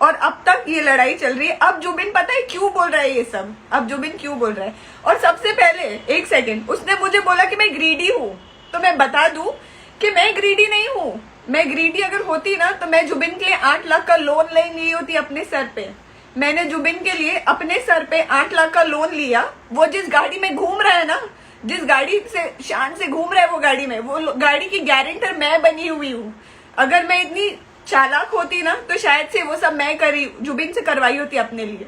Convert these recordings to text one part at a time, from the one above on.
और अब तक ये लड़ाई चल रही है। अब जुबिन पता है क्यों बोल रहा है ये सब, अब जुबिन क्यों बोल रहा है। और सबसे पहले एक सेकंड, उसने मुझे बोला कि मैं ग्रीडी हूँ, तो मैं बता दूं कि मैं ग्रीडी नहीं हूँ। मैं ग्रीडी अगर होती ना तो मैं जुबिन के लिए 8 लाख का लोन ले ली होती अपने सर पे। मैंने जुबिन के लिए अपने सर पे 8 लाख का लोन लिया। वो जिस गाड़ी में घूम रहा है ना, जिस गाड़ी से शान से घूम रहा है, वो गाड़ी में, वो गाड़ी की गारंटर मैं बनी हुई हूँ। अगर मैं इतनी चालाक होती ना तो शायद से वो सब मैं करी, जुबिन से करवाई होती अपने लिए।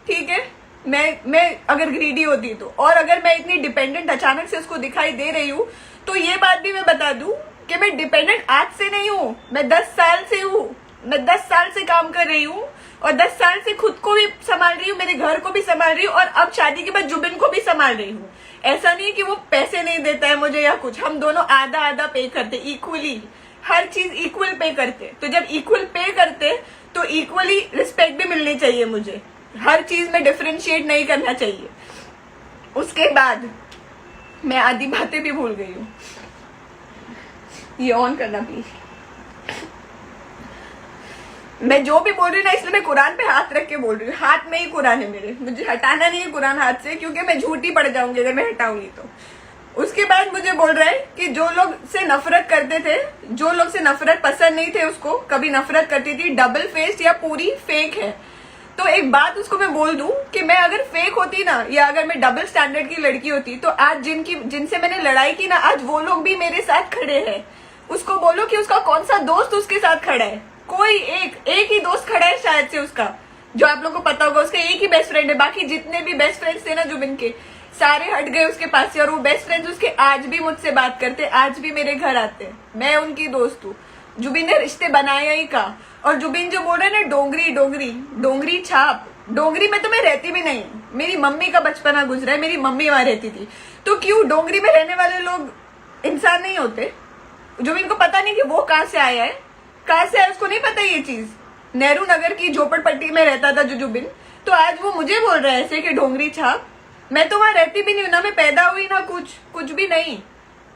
ठीक है, मैं अगर ग्रीडी होती तो। और अगर मैं इतनी डिपेंडेंट अचानक से उसको दिखाई दे रही हूँ, तो ये बात भी मैं बता दूं कि मैं डिपेंडेंट आज से नहीं हूँ, मैं 10 साल से हूँ। मैं 10 साल से काम कर रही हूँ और 10 साल से खुद को भी संभाल रही हूँ, मेरे घर को भी संभाल रही हूँ, और अब शादी के बाद जुबिन को भी संभाल रही हूँ। ऐसा नहीं कि वो पैसे नहीं देता है मुझे या कुछ, हम दोनों आधा आधा पे करते, इक्वली, हर चीज इक्वल पे करते। तो जब इक्वल पे करते तो इक्वली रिस्पेक्ट भी मिलनी चाहिए मुझे, हर चीज में डिफरेंशिएट नहीं करना चाहिए। उसके बाद मैं आधी बातें भी भूल गई हूँ, ये ऑन करना प्लीज। मैं जो भी बोल रही हूँ ना, इसलिए मैं कुरान पे हाथ रख के बोल रही हूँ। हाथ में ही कुरान है मेरे, मुझे हटाना नहीं है कुरान हाथ से, क्योंकि मैं झूठी पड़ जाऊंगी अगर मैं हटाऊंगी तो। उसके बाद मुझे बोल रहा है कि जो लोग से नफरत करते थे, जो लोग से नफरत पसंद नहीं थे उसको, कभी नफरत करती थी, डबल फेस्ड या पूरी फेक है। तो एक बात उसको मैं बोल दूं कि मैं अगर फेक होती ना, या अगर मैं डबल स्टैंडर्ड की लड़की होती, तो आज जिनसे मैंने लड़ाई की ना, आज वो लोग भी मेरे साथ खड़े हैं। उसको बोलो कि उसका कौन सा दोस्त उसके साथ खड़ा है। कोई एक ही दोस्त खड़ा है शायद से उसका, जो आप लोगों को पता होगा, उसका एक ही बेस्ट फ्रेंड है। बाकी जितने भी बेस्ट फ्रेंड्स थे ना जुबिन के, सारे हट गए उसके पास से। और वो बेस्ट फ्रेंड्स उसके आज भी मुझसे बात करते, आज भी मेरे घर आते हैं, मैं उनकी दोस्त हूँ। जुबिन ने रिश्ते बनाया ही का। और जुबिन जो बोल रहे हैं ना, डोंगरी छाप, डोंगरी में तो मैं रहती भी नहीं, मेरी मम्मी का बचपना गुजरा है, मेरी मम्मी वहां रहती थी। तो क्यों डोंगरी में रहने वाले लोग इंसान नहीं होते? जुबिन को पता नहीं कि वो कहाँ से आया है, कहाँ से आया, उसको नहीं पता ये चीज। नेहरू नगर की झोपड़पट्टी में रहता था जो जुबिन, तो आज वो मुझे बोल रहा है ऐसे कि डोंगरी छाप। मैं तो वहां रहती भी नहीं हूँ ना, मैं पैदा हुई ना कुछ भी नहीं,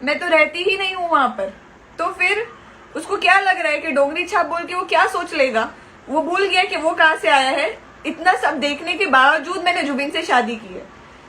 मैं तो रहती ही नहीं हूँ वहां पर। तो फिर उसको क्या लग रहा है कि डोंगरी छाप बोल के वो क्या सोच लेगा? वो भूल गया कि वो कहाँ से आया है। इतना सब देखने के बावजूद मैंने जुबिन से शादी की है।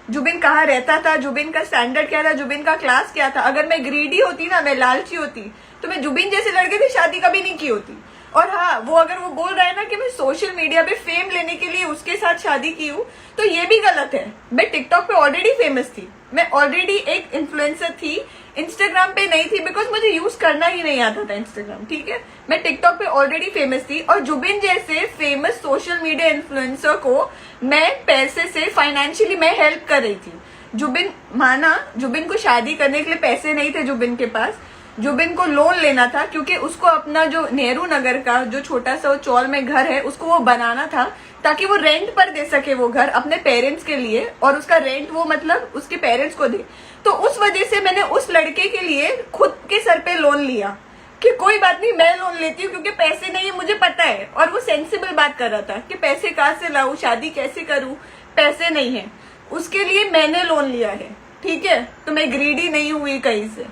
जुबिन कहाँ रहता था, जुबिन का स्टैंडर्ड क्या था, जुबिन का क्लास क्या था। अगर मैं ग्रीडी होती ना, मैं लालची होती, तो मैं जुबिन जैसे लड़के से शादी कभी नहीं की होती। और हाँ, वो अगर वो बोल रहा है ना कि मैं सोशल मीडिया पे फेम लेने के लिए उसके साथ शादी की हूँ, तो ये भी गलत है। मैं टिकटॉक पे ऑलरेडी फेमस थी, मैं ऑलरेडी एक इन्फ्लुएंसर थी। इंस्टाग्राम पे नहीं थी, बिकॉज मुझे यूज करना ही नहीं आता था इंस्टाग्राम। ठीक है, मैं टिकटॉक पे ऑलरेडी फेमस थी। और जुबिन जैसे फेमस सोशल मीडिया इन्फ्लुएंसर को मैं पैसे से, फाइनेंशियली मैं हेल्प कर रही थी। जुबिन माना, जुबिन को शादी करने के लिए पैसे नहीं थे जुबिन के पास। जुबिन को लोन लेना था, क्योंकि उसको अपना जो नेहरू नगर का जो छोटा सा चौल में घर है, उसको वो बनाना था, ताकि वो रेंट पर दे सके वो घर अपने पेरेंट्स के लिए, और उसका रेंट वो मतलब उसके पेरेंट्स को दे। तो उस वजह से मैंने उस लड़के के लिए खुद के सर पे लोन लिया कि कोई बात नहीं, मैं लोन लेती हूँ, क्योंकि पैसे नहीं है मुझे पता है। और वो सेंसिबल बात कर रहा था कि पैसे कहाँ से लाऊं, शादी कैसे करूं, पैसे नहीं है, उसके लिए मैंने लोन लिया है। ठीक है, तो मैं ग्रीडी नहीं हुई कहीं से,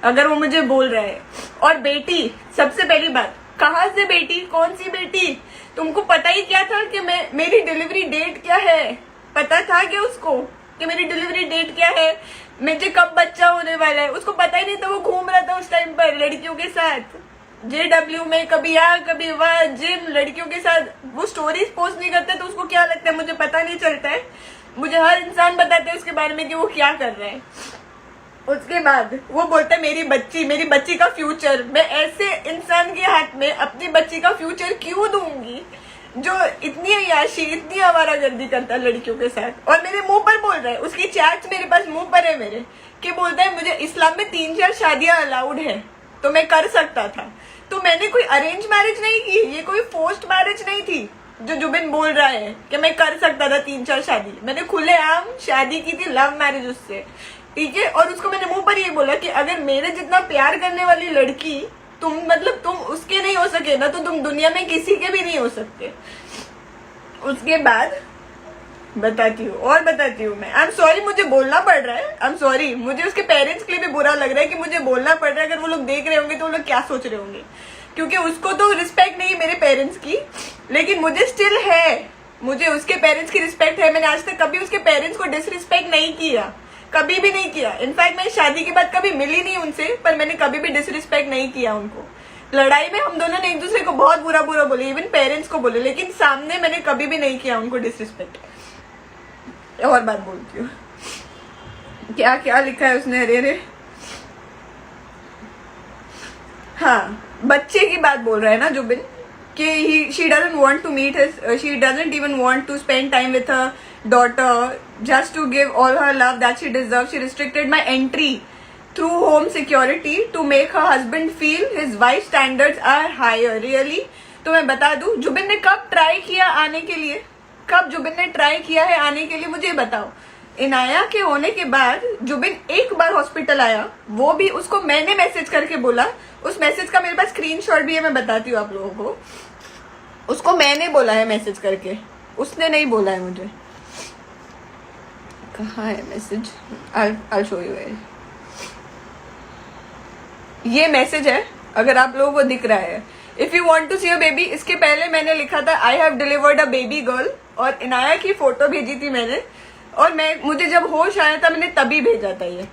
अगर वो मुझे बोल रहा है। और बेटी, सबसे पहली बात, कहाँ से बेटी, कौन सी बेटी? तुमको पता ही क्या था कि मेरी डिलीवरी डेट क्या है? पता था कि उसको कि मेरी डिलीवरी डेट क्या है, मुझे कब बच्चा होने वाला है? उसको पता ही नहीं था। वो घूम रहा था उस टाइम पर लड़कियों के साथ, JW में, कभी यहाँ कभी वहाँ, जिम, लड़कियों के साथ। वो स्टोरीज पोस्ट नहीं करता तो उसको क्या लगता है मुझे पता नहीं चलता है? मुझे हर इंसान बताता है उसके बारे में कि वो क्या कर रहा है। उसके बाद वो बोलता है मेरी बच्ची का फ्यूचर। मैं ऐसे इंसान के हाथ में अपनी बच्ची का फ्यूचर क्यों दूंगी जो इतनी अय्याशी, इतनी आवारागर्दी करता है लड़कियों के साथ? और मेरे मुंह पर बोल रहा है, उसकी चैट्स मेरे पास मुंह पर है मेरे, कि बोलता है मुझे इस्लाम में 3-4 शादियां अलाउड है, तो मैं कर सकता था। तो मैंने कोई अरेंज मैरिज नहीं की, ये कोई फोर्स्ड मैरिज नहीं थी जो जुबिन बोल रहा है कि मैं कर सकता था 3-4 शादी। मैंने खुलेआम शादी की थी, लव मैरिज उससे। ठीक है, और उसको मैंने मुंह पर ये बोला कि अगर मेरे जितना प्यार करने वाली लड़की तुम उसके नहीं हो सके ना, तो तुम दुनिया में किसी के भी नहीं हो सकते। उसके बाद बताती हूँ मैं। आई एम सॉरी, मुझे बोलना पड़ रहा है, आई एम सॉरी। मुझे उसके पेरेंट्स के लिए भी बुरा लग रहा है कि मुझे बोलना पड़ रहा है। अगर वो लोग देख रहे होंगे तो वो लोग क्या सोच रहे होंगे। क्योंकि उसको तो रिस्पेक्ट नहीं मेरे पेरेंट्स की, लेकिन मुझे स्टिल है, मुझे उसके पेरेंट्स की रिस्पेक्ट है। मैंने आज तक कभी उसके पेरेंट्स को डिसरिस्पेक्ट नहीं किया, कभी भी नहीं किया। इनफैक्ट मैं शादी के बाद कभी मिली नहीं उनसे, पर मैंने कभी भी डिसरिस्पेक्ट नहीं किया उनको। लड़ाई में हम दोनों ने एक दूसरे को बहुत बुरा बुरा बोले, इवन पेरेंट्स को बोले, लेकिन सामने मैंने कभी भी नहीं किया उनको डिसरिस्पेक्ट। और बात बोलती हूँ, क्या क्या लिखा है उसने, अरे अरे हाँ, बच्चे की बात बोल रहा है ना जुबिन, कि she doesn't want to meet his, she doesn't even want to spend time with her daughter just to give all her love that she deserves. She restricted my entry through home security to make her husband feel his wife's standards are higher. Really? तो मैं बता दूं, जुबिन ने कब try किया आने के लिए, कब जुबिन ने ट्राई किया है आने के लिए, मुझे बताओ। इनाया के होने के बाद जुबिन एक बार हॉस्पिटल आया, वो भी उसको मैंने मैसेज करके बोला। उस मैसेज का मेरे पास स्क्रीनशॉट भी है, मैं बताती हूँ आप लोगों को। उसको मैंने बोला है मैसेज करके, उसने नहीं बोला है मुझे। कहाँ है message, I'll show you it. ये मैसेज है, अगर आप लोगों को दिख रहा है। If you want to see a baby, इसके पहले मैंने लिखा था I have delivered a baby girl, और इनाया की फोटो भेजी थी मैंने, और मुझे जब होश आया था मैंने तभी भेजा था ये।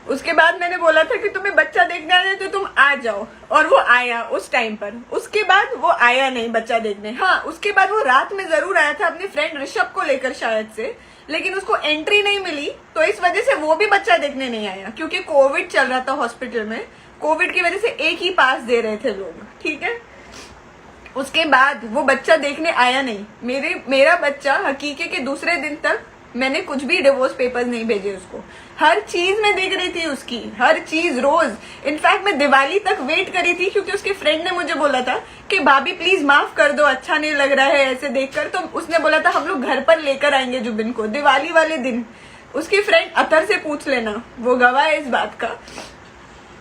उसके बाद मैंने बोला था कि तुम्हें बच्चा देखना है तो तुम आ जाओ, और वो आया उस टाइम पर। उसके बाद वो आया नहीं बच्चा देखने। हाँ, उसके बाद वो रात में जरूर आया था अपने फ्रेंड ऋषभ को लेकर शायद से, लेकिन उसको एंट्री नहीं मिली, तो इस वजह से वो भी बच्चा देखने नहीं आया, क्योंकि कोविड चल रहा था हॉस्पिटल में। कोविड की वजह से एक ही पास दे रहे थे लोग, ठीक है। उसके बाद वो बच्चा देखने आया नहीं। मेरा बच्चा हकीके के दूसरे दिन तक मैंने कुछ भी डिवोर्स पेपर्स नहीं भेजे उसको। हर चीज मैं देख रही थी उसकी, हर चीज रोज। इनफैक्ट मैं दिवाली तक वेट करी थी, क्योंकि उसके फ्रेंड ने मुझे बोला था कि भाभी प्लीज माफ कर दो, अच्छा नहीं लग रहा है ऐसे देखकर। तो उसने बोला था हम लोग घर पर लेकर आएंगे जुबिन को दिवाली वाले दिन। उसकी फ्रेंड अतर से पूछ लेना, वो गवाह है इस बात का।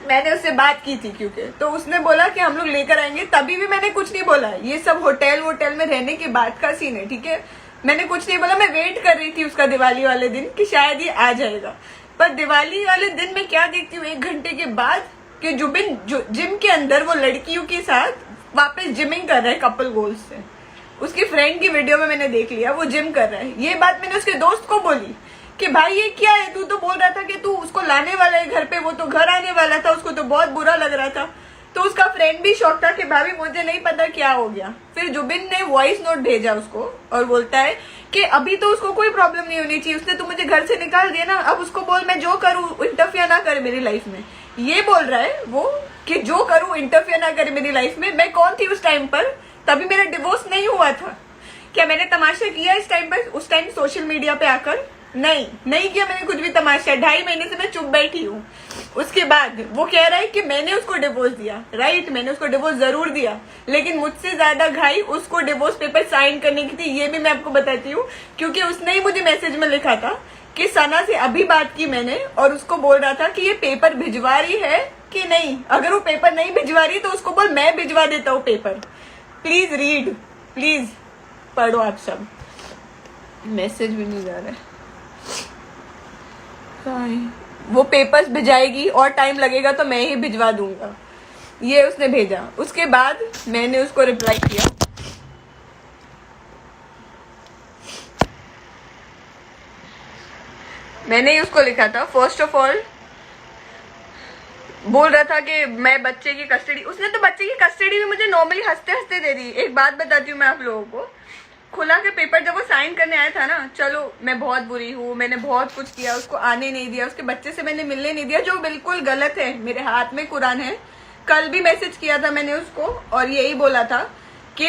मैंने उससे बात की थी क्योंकि, तो उसने बोला कि हम लोग लेकर आएंगे। तभी भी मैंने कुछ नहीं बोला, ये सब होटल में रहने के बाद का सीन है, ठीक है। मैंने कुछ नहीं बोला, मैं वेट कर रही थी उसका दिवाली वाले दिन कि शायद ये आ जाएगा। पर दिवाली वाले दिन मैं क्या देखती हूँ 1 घंटे के बाद, कि जुबिन जिम के अंदर वो लड़कियों के साथ वापस जिमिंग कर रहा है कपल गोल्स से। उसकी फ्रेंड की वीडियो में मैंने देख लिया वो जिम कर रहा है। ये बात मैंने उसके दोस्त को बोली कि भाई ये क्या है, तू तो बोल रहा था कि तू उसको लाने वाला है घर पे, वो तो घर आने वाला था, उसको तो बहुत बुरा लग रहा था। तो उसका फ्रेंड भी शॉक था कि भाभी मुझे नहीं पता क्या हो गया। फिर जुबिन ने वॉइस नोट भेजा उसको और बोलता है कि अभी तो उसको कोई प्रॉब्लम नहीं होनी चाहिए, उसने तो मुझे घर से निकाल दिया ना, अब उसको बोल मैं जो करूँ इंटरफियर ना करे मेरी लाइफ में। ये बोल रहा है वो कि जो करूँ इंटरफियर ना करे मेरी लाइफ में। मैं कौन थी उस टाइम पर, तभी मेरा डिवोर्स नहीं हुआ था। क्या मैंने तमाशा किया इस टाइम पर, उस टाइम सोशल मीडिया पे आकर? नहीं किया मैंने कुछ भी तमाशा। 2.5 महीने से मैं चुप बैठी हूँ। उसके बाद वो कह रहा है कि मैंने उसको डिवोर्स दिया। राइट, मैंने उसको डिवोर्स जरूर दिया, लेकिन मुझसे ज्यादा घाई उसको डिवोर्स पेपर साइन करने की थी। ये भी मैं आपको बताती हूँ, क्योंकि उसने ही मुझे मैसेज में लिखा था कि सना से अभी बात की मैंने, और उसको बोल रहा था कि ये पेपर भिजवा रही है कि नहीं। अगर वो पेपर नहीं भिजवा रही तो उसको बोल मैं भिजवा देता हूँ पेपर। प्लीज रीड, प्लीज पढ़ो आप सब। मैसेज भी नहीं जा रहा है। वो पेपर्स भिजाएगी और टाइम लगेगा तो मैं ही भिजवा दूंगा, ये उसने भेजा। उसके बाद मैंने उसको रिप्लाई किया, मैंने उसको लिखा था फर्स्ट ऑफ ऑल बोल रहा था कि मैं बच्चे की कस्टडी, उसने तो बच्चे की कस्टडी भी मुझे नॉर्मली हंसते हंसते दे दी। एक बात बताती हूँ मैं आप लोगों को, खुला के पेपर जब वो साइन करने आया था ना, चलो मैं बहुत बुरी हूँ, मैंने बहुत कुछ किया, उसको आने नहीं दिया, उसके बच्चे से मैंने मिलने नहीं दिया, जो बिल्कुल गलत है। मेरे हाथ में कुरान है। कल भी मैसेज किया था मैंने उसको और यही बोला था कि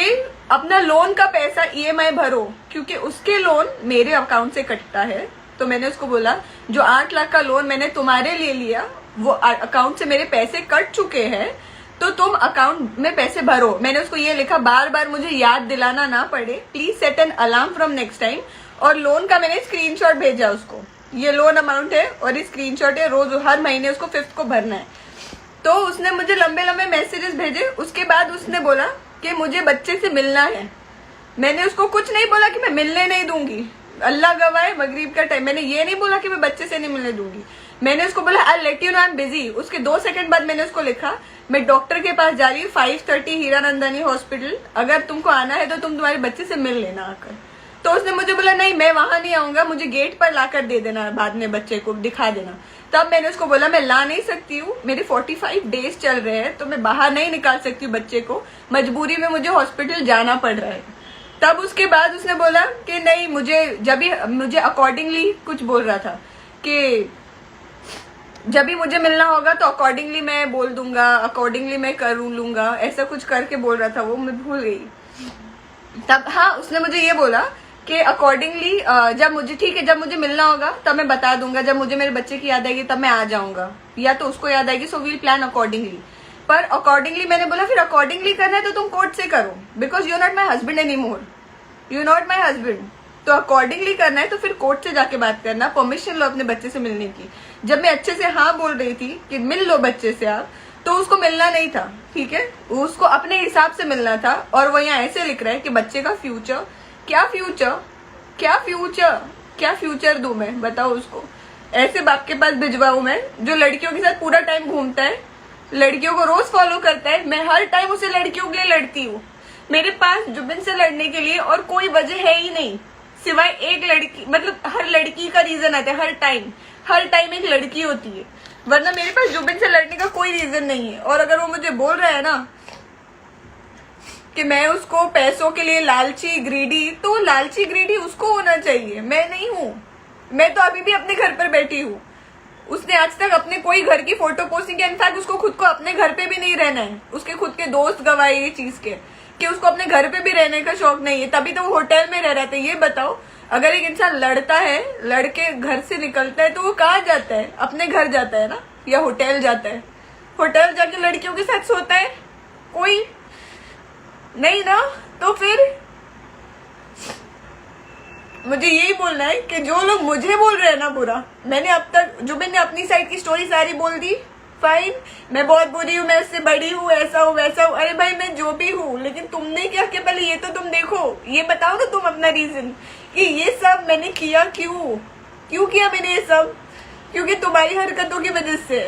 अपना लोन का पैसा EMI भरो, क्योंकि उसके लोन मेरे अकाउंट से कटता है। तो मैंने उसको बोला जो 8 लाख का लोन मैंने तुम्हारे लिए लिया वो अकाउंट से मेरे पैसे कट चुके हैं, तो तुम अकाउंट में पैसे भरो। मैंने उसको ये लिखा, बार बार मुझे याद दिलाना ना पड़े, please set an alarm from next time. और लोन का मैंने स्क्रीनशॉट भेजा उसको, ये लोन अमाउंट है और ये स्क्रीनशॉट है, रोज हर महीने उसको 5th को भरना है। तो उसने मुझे लंबे लंबे मैसेजेस भेजे। उसके बाद उसने बोला कि मुझे बच्चे से मिलना है। मैंने उसको कुछ नहीं बोला कि मैं मिलने नहीं दूंगी, अल्लाह गवाह है मगरिब का टाइम, मैंने ये नहीं बोला कि मैं बच्चे से नहीं मिलने दूंगी। मैंने उसको बोला I let you know I am busy. उसके 2 सेकंड बाद मैंने उसको लिखा मैं डॉक्टर के पास जा रही हूँ 5:30 हीरानंदानी हॉस्पिटल, अगर तुमको आना है तो तुम तुम्हारे बच्चे से मिल लेना आकर। तो उसने मुझे बोला नहीं मैं वहां नहीं आऊंगा, मुझे गेट पर लाकर दे देना, बाद में बच्चे को दिखा देना। तब मैंने उसको बोला मैं ला नहीं सकती हूँ, मेरे 45 डेज चल रहे हैं तो मैं बाहर नहीं निकाल सकती हूँ बच्चे को, मजबूरी में मुझे हॉस्पिटल जाना पड़ रहा है। तब उसके बाद उसने बोला कि नहीं मुझे अकॉर्डिंगली कुछ बोल रहा था कि जब भी मुझे मिलना होगा तो अकॉर्डिंगली मैं बोल दूंगा, अकॉर्डिंगली मैं कर लूंगा, ऐसा कुछ करके बोल रहा था वो, मैं भूल गई। तब हाँ उसने मुझे ये बोला कि अकॉर्डिंगली जब मुझे ठीक है जब मुझे मिलना होगा तब मैं बता दूंगा, जब मुझे मेरे बच्चे की याद आएगी तब मैं आ जाऊंगा, या तो उसको याद आएगी, सो वील प्लान अकॉर्डिंगली। पर अकॉर्डिंगली मैंने बोला फिर अकॉर्डिंगली करना है तो तुम कोर्ट से करो, because you not my husband any more, you not my husband. तो अकॉर्डिंगली करना है तो फिर कोर्ट से जाके बात करना, परमिशन लो अपने बच्चे से मिलने की। जब मैं अच्छे से हाँ बोल रही थी कि मिल लो बच्चे से आप, तो उसको मिलना नहीं था, ठीक है, उसको अपने हिसाब से मिलना था। और वो यहाँ ऐसे लिख रहा है कि बच्चे का फ्यूचर, क्या फ्यूचर, क्या फ्यूचर, क्या फ्यूचर दूं मैं, बताओ उसको। ऐसे बाप के पास भिजवाऊं मैं जो लड़कियों के साथ पूरा टाइम घूमता है, लड़कियों को रोज फॉलो करता है, मैं हर टाइम उसे लड़कियों के लिए लड़ती हूँ। मेरे पास जुबिन से लड़ने के लिए और कोई वजह है ही नहीं सिवाय एक लड़की, मतलब हर लड़की का रीजन आता है, हर टाइम एक लड़की होती है, वरना मेरे पास जुबिन से लड़ने का कोई रीजन नहीं है। और अगर वो मुझे बोल रहा है ना कि मैं उसको पैसों के लिए लालची ग्रीडी, तो लालची ग्रीडी उसको होना चाहिए, मैं नहीं हूँ। मैं तो अभी भी अपने घर पर बैठी हूँ। उसने आज तक अपने कोई घर की फोटो पोस्ट नहीं किया, इनफैक्ट उसको खुद को अपने घर पे भी नहीं रहना है, उसके खुद के दोस्त गवाए ये चीज के कि उसको अपने घर पे भी रहने का शौक नहीं है, तभी तो वो होटल में रह रहा था। ये बताओ अगर एक इंसान लड़ता है, लड़के घर से निकलता है तो वो कहाँ जाता है, अपने घर जाता है ना, या होटल जाता है, होटल जाके लड़कियों के साथ सोता है, कोई नहीं ना। तो फिर मुझे यही बोलना है कि जो लोग मुझे बोल रहे हैं ना बुरा, मैंने अब तक जुबिन ने अपनी साइड की स्टोरी सारी बोल दी, फाइन, मैं बहुत बुरी हूँ, मैं उससे बड़ी हूँ, ऐसा हूँ वैसा हूँ। अरे भाई मैं जो भी हूँ, लेकिन तुमने क्या किया पहले ये तो तुम देखो, ये बताओ ना तुम अपना रीजन कि ये सब मैंने किया क्यों किया मैंने ये सब, क्योंकि तुम्हारी हरकतों की वजह से।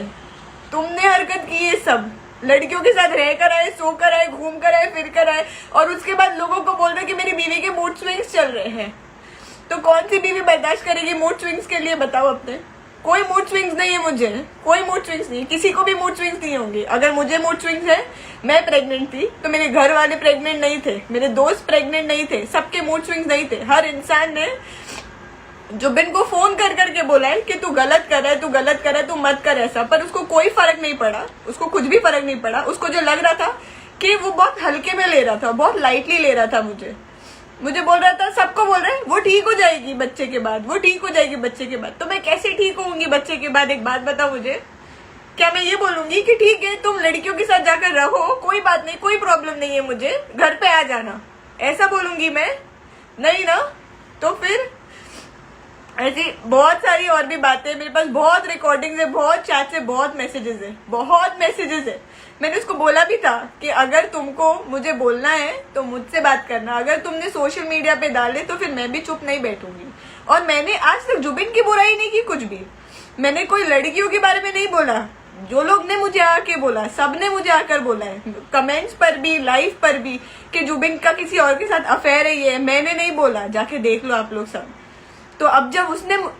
तुमने हरकत की ये सब, लड़कियों के साथ रह कर आए, सो कर आए, घूम कर आए, फिर कर आए, और उसके बाद लोगों को बोल रहे कि मेरी बीवी के मूड स्विंग्स चल रहे हैं। तो कौन सी बीवी बर्दाश्त करेगी मूड स्विंग्स के लिए, बताओ अपने। कोई मूड स्विंग्स नहीं है मुझे, कोई मूड स्विंग्स नहीं, किसी को भी मूड स्विंग्स नहीं होंगे। अगर मुझे मूड स्विंग्स है, मैं प्रेग्नेंट थी तो मेरे घर वाले प्रेग्नेंट नहीं थे, मेरे दोस्त प्रेग्नेंट नहीं थे, सबके मूड स्विंग्स नहीं थे। हर इंसान ने जुबिन को फोन कर करके बोला है कि तू गलत कर रहा है, तू गलत कर रहा है, तू मत कर ऐसा, पर उसको कोई फर्क नहीं पड़ा, उसको कुछ भी फर्क नहीं पड़ा। उसको जो लग रहा था कि वो बहुत हल्के में ले रहा था, बहुत लाइटली ले रहा था, मुझे बोल रहा था, सबको बोल रहा है वो ठीक हो जाएगी बच्चे के बाद, वो ठीक हो जाएगी बच्चे के बाद। तो मैं कैसे ठीक होंगी बच्चे के बाद, एक बात बताओ मुझे। क्या मैं ये बोलूंगी कि ठीक है तुम लड़कियों के साथ जाकर रहो, कोई बात नहीं, कोई प्रॉब्लम नहीं है, मुझे घर पे आ जाना, ऐसा बोलूंगी मैं? नहीं ना। तो फिर ऐसी बहुत सारी और भी बातें, मेरे पास बहुत रिकॉर्डिंग्स है, बहुत चैट से, बहुत मैसेजेस है। मैंने उसको बोला भी था कि अगर तुमको मुझे बोलना है तो मुझसे बात करना, अगर तुमने सोशल मीडिया पे डाले तो फिर मैं भी चुप नहीं बैठूंगी। और मैंने आज तक जुबिन की बुराई नहीं की, कुछ भी मैंने कोई लड़कियों के बारे में नहीं बोला। जो लोग ने मुझे आके बोला, सबने मुझे आकर बोला है, कमेंट्स पर भी, लाइव पर भी, कि जुबिन का किसी और के साथ अफेयर है, ये मैंने नहीं बोला, जाके देख लो आप लोग सब। तो अब जब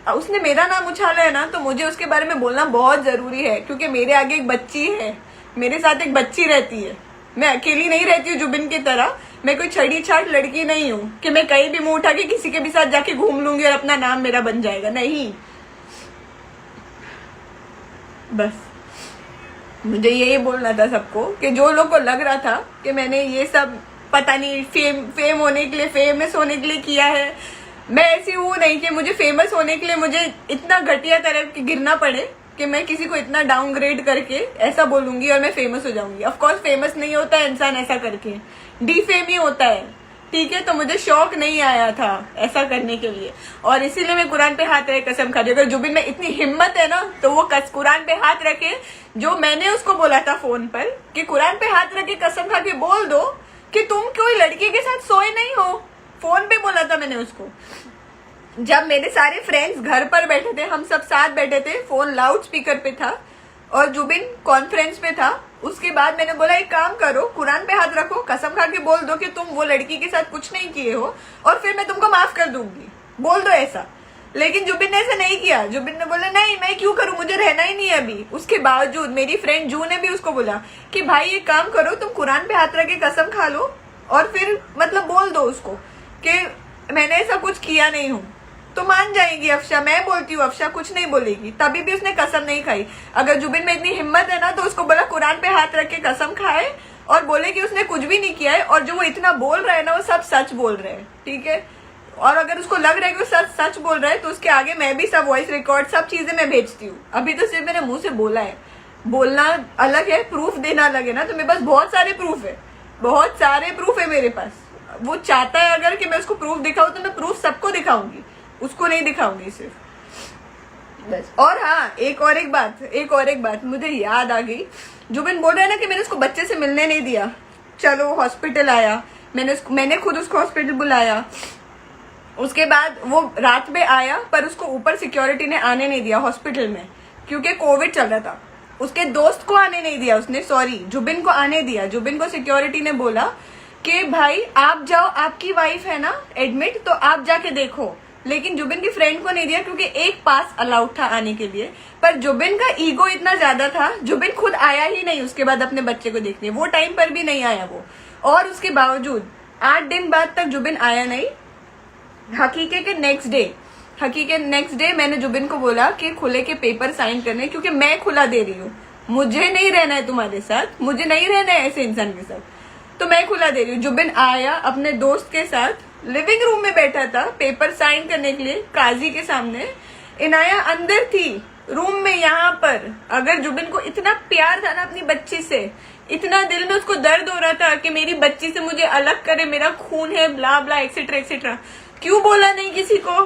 उसने मेरा नाम उछाला है ना, तो मुझे उसके बारे में बोलना बहुत जरूरी है, क्योंकि मेरे आगे एक बच्ची है, मेरे साथ एक बच्ची रहती है, मैं अकेली नहीं रहती हूँ जुबिन की तरह। मैं कोई छड़ी छाट लड़की नहीं हूँ कि मैं कहीं भी मुंह उठा के किसी के भी साथ जाके घूम लूंगी और अपना नाम मेरा बन जाएगा, नहीं। बस मुझे यही बोलना था सबको कि जो लोग को लग रहा था कि मैंने ये सब पता नहीं फेम होने के लिए, फेमस होने के लिए किया है, मैं ऐसी हूँ नहीं कि मुझे फेमस होने के लिए मुझे इतना घटिया तरह के गिरना पड़े कि मैं किसी को इतना डाउनग्रेड करके ऐसा बोलूंगी और मैं फेमस हो जाऊंगी। ऑफ कोर्स फेमस नहीं होता है इंसान ऐसा करके, डीफेम ही होता है, ठीक है। तो मुझे शौक नहीं आया था ऐसा करने के लिए, और इसीलिए मैं कुरान पे हाथ रख कसम खा रही हूँ। अगर जुबिन में इतनी हिम्मत है ना तो वो कुरान पे हाथ रखे, जो मैंने उसको बोला था फोन पर कि कुरान पे हाथ रखे कसम खा के बोल दो कि तुम कोई लड़की के साथ सोए नहीं हो, फोन पे बोला था मैंने उसको। जब मेरे सारे फ्रेंड्स घर पर बैठे थे, हम सब साथ बैठे थे, फोन लाउड स्पीकर पे था और जुबिन कॉन्फ्रेंस पे था, उसके बाद मैंने बोला एक काम करो, कुरान पे हाथ रखो, कसम खा के बोल दो कि तुम वो लड़की के साथ कुछ नहीं किए हो और फिर मैं तुमको माफ कर दूंगी, बोल दो ऐसा। लेकिन जुबिन ने ऐसा नहीं किया। जुबिन ने बोला नहीं मैं क्यों करूं, मुझे रहना ही नहीं है अभी। उसके बावजूद मेरी फ्रेंड जू ने भी उसको बोला कि भाई एक काम करो, तुम कुरान पे हाथ रख के कसम खा लो और फिर मतलब बोल दो उसको कि मैंने ऐसा कुछ किया नहीं हूं, तो मान जाएगी अफशा। मैं बोलती हूँ अफशा कुछ नहीं बोलेगी, तभी भी उसने कसम नहीं खाई। अगर जुबिन में इतनी हिम्मत है ना तो उसको बोला कुरान पे हाथ रख के कसम खाए और बोले कि उसने कुछ भी नहीं किया है और जो वो इतना बोल रहा है ना वो सब सच बोल रहे हैं, ठीक है। और अगर उसको लग रहा है कि वो सच सच बोल रहा है तो उसके आगे मैं भी सब वॉइस रिकॉर्ड सब चीजें मैं भेजती हूँ। अभी तो सिर्फ मैंने मुंह से बोला है, बोलना अलग है, प्रूफ देना अलग है ना। तो मेरे पास बहुत सारे प्रूफ है, बहुत सारे प्रूफ है मेरे पास। वो चाहता है अगर कि मैं उसको प्रूफ दिखाऊं तो मैं प्रूफ सबको दिखाऊंगी, उसको नहीं दिखाऊंगी सिर्फ, बस। और हाँ एक और एक बात मुझे याद आ गई। जुबिन बोल रहा है ना कि मैंने उसको बच्चे से मिलने नहीं दिया, चलो हॉस्पिटल आया, मैंने खुद उसको हॉस्पिटल बुलाया। उसके बाद वो रात में आया पर उसको ऊपर सिक्योरिटी ने आने नहीं दिया हॉस्पिटल में, क्योंकि कोविड चल रहा था। उसके दोस्त को आने नहीं दिया उसने, सॉरी जुबिन को आने दिया। जुबिन को सिक्योरिटी ने बोला कि भाई आप जाओ, आपकी वाइफ है ना एडमिट, तो आप जाके देखो। लेकिन जुबिन की फ्रेंड को नहीं दिया क्योंकि एक पास अलाउड था आने के लिए। पर जुबिन का ईगो इतना ज्यादा था, जुबिन खुद आया ही नहीं उसके बाद अपने बच्चे को देखने, वो टाइम पर भी नहीं आया वो। और उसके बावजूद 8 दिन बाद तक जुबिन आया नहीं। हकीके के नेक्स्ट डे मैंने जुबिन को बोला कि खुले के पेपर साइन करने, क्योंकि मैं खुला दे रही हूँ, मुझे नहीं रहना है तुम्हारे साथ, मुझे नहीं रहना है ऐसे इंसान के साथ, तो मैं खुला दे रही हूँ। जुबिन आया अपने दोस्त के साथ, लिविंग रूम में बैठा था पेपर साइन करने के लिए काजी के सामने। इनाया अंदर थी रूम में यहाँ पर। अगर जुबिन को इतना प्यार था ना अपनी बच्ची से, इतना दिल में उसको दर्द हो रहा था कि मेरी बच्ची से मुझे अलग करे, मेरा खून है, ब्ला ब्ला एक्सेट्रा एक्सेट्रा, क्यों बोला नहीं किसी को?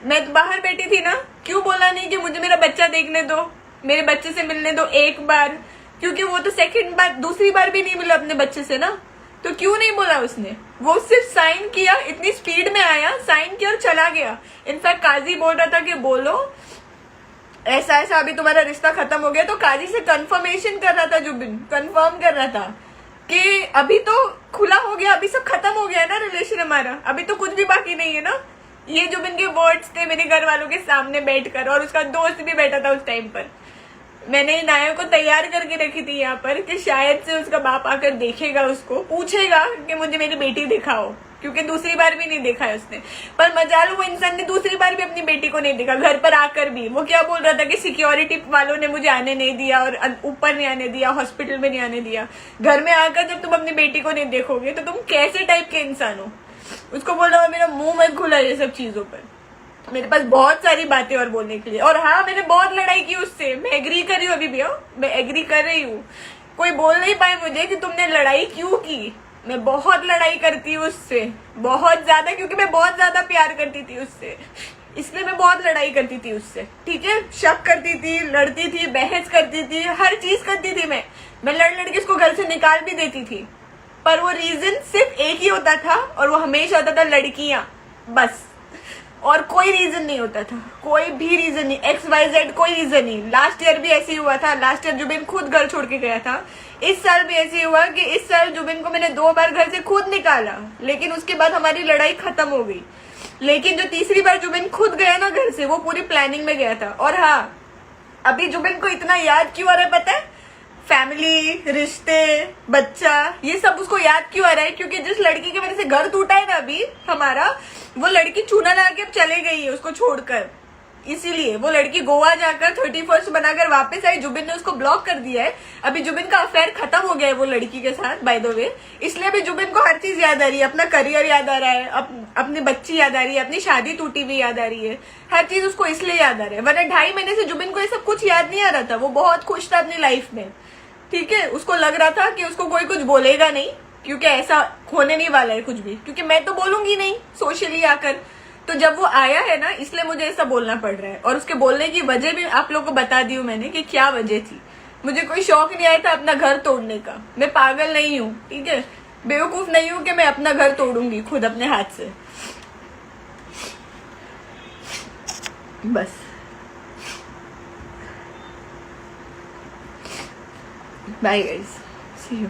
मैं तो बाहर बैठी थी ना, क्यों बोला नहीं कि मुझे मेरा बच्चा देखने दो, मेरे बच्चे से मिलने दो एक बार? क्योंकि वो तो सेकंड बार, दूसरी बार भी नहीं मिला अपने बच्चे से ना, तो क्यों नहीं बोला उसने? वो सिर्फ साइन किया, इतनी स्पीड में आया, साइन किया और चला गया। इनफैक्ट काजी बोल रहा था कि बोलो ऐसा ऐसा अभी तुम्हारा रिश्ता खत्म हो गया, तो काजी से कंफर्मेशन कर रहा था जुबिन, कंफर्म कर रहा था कि अभी तो खुला हो गया, अभी सब खत्म हो गया ना रिलेशन हमारा, अभी तो कुछ भी बाकी नहीं है ना। ये जुबिन के वर्ड्स थे मेरे घर वालों के सामने बैठकर, और उसका दोस्त भी बैठा था उस टाइम पर। मैंने इनाया को तैयार करके रखी थी यहाँ पर कि शायद से उसका बाप आकर देखेगा, उसको पूछेगा कि मुझे मेरी बेटी दिखाओ, क्योंकि दूसरी बार भी नहीं देखा है उसने। पर मजाल वो इंसान ने दूसरी बार भी अपनी बेटी को नहीं देखा, घर पर आकर भी। वो क्या बोल रहा था कि सिक्योरिटी वालों ने मुझे आने नहीं दिया और ऊपर नहीं आने दिया, हॉस्पिटल में नहीं आने दिया। घर में आकर जब तुम अपनी बेटी को नहीं देखोगे तो तुम कैसे टाइप के इंसान हो? उसको बोल रहा मेरा मुंह मत खुला ये सब चीजों पर। मेरे पास बहुत सारी बातें और बोलने के लिए। और हाँ मैंने बहुत लड़ाई की उससे, मैं एग्री कर रही हूँ अभी भी, मैं एग्री कर रही हूँ। कोई बोल नहीं पाए मुझे कि तुमने लड़ाई क्यों की। मैं बहुत लड़ाई करती हूँ उससे, बहुत ज्यादा, क्योंकि मैं बहुत ज्यादा प्यार करती थी उससे, इसलिए मैं बहुत लड़ाई करती थी उससे, ठीक है। शक करती थी, लड़ती थी, बहस करती थी, हर चीज करती थी मैं लड़ लड़ के उसको घर से निकाल भी देती थी। पर वो रीजन सिर्फ एक ही होता था, और वो हमेशा होता था लड़कियां, बस, और कोई रीजन नहीं होता था, कोई भी रीजन नहीं, XYZ कोई रीजन नहीं। लास्ट ईयर भी ऐसे ही हुआ था, लास्ट ईयर जुबिन खुद घर छोड़ के गया था। इस साल भी ऐसे ही हुआ कि इस साल जुबिन को मैंने 2 बार घर से खुद निकाला, लेकिन उसके बाद हमारी लड़ाई खत्म हो गई। लेकिन जो तीसरी बार जुबिन खुद गया ना घर से, वो पूरी प्लानिंग में गया था। और हाँ, अभी जुबिन को इतना याद क्यों आ रहा है पता है? फैमिली, रिश्ते, बच्चा, ये सब उसको याद क्यों आ रहा है? क्योंकि जिस लड़की की वजह से घर टूटा है ना अभी हमारा, वो लड़की चूना लगा के अब चले गई है उसको छोड़कर। इसीलिए वो लड़की गोवा जाकर 31st बनाकर वापस आई, जुबिन ने उसको ब्लॉक कर दिया है। अभी जुबिन का अफेयर खत्म हो गया है वो लड़की के साथ, बाय द वे। इसलिए अभी जुबिन को हर चीज याद आ रही है, अपना करियर याद आ रहा है, अपनी बच्ची याद आ रही है, अपनी शादी टूटी हुई याद आ रही है, हर चीज उसको इसलिए याद आ रहा है। वरना 2.5 महीने से जुबिन को ये सब कुछ याद नहीं आ रहा था। वो बहुत खुश था अपनी लाइफ में, ठीक है। उसको लग रहा था कि उसको कोई कुछ बोलेगा नहीं, क्योंकि ऐसा होने नहीं वाला है कुछ भी, क्योंकि मैं तो बोलूंगी नहीं सोशली आकर। तो जब वो आया है ना, इसलिए मुझे ऐसा बोलना पड़ रहा है। और उसके बोलने की वजह भी आप लोगों को बता दी हूँ मैंने कि क्या वजह थी। मुझे कोई शौक नहीं आया था अपना घर तोड़ने का। मैं पागल नहीं हूँ, ठीक है, बेवकूफ नहीं हूँ कि मैं अपना घर तोड़ूंगी खुद अपने हाथ से। बस बाय गाइस, सी यू।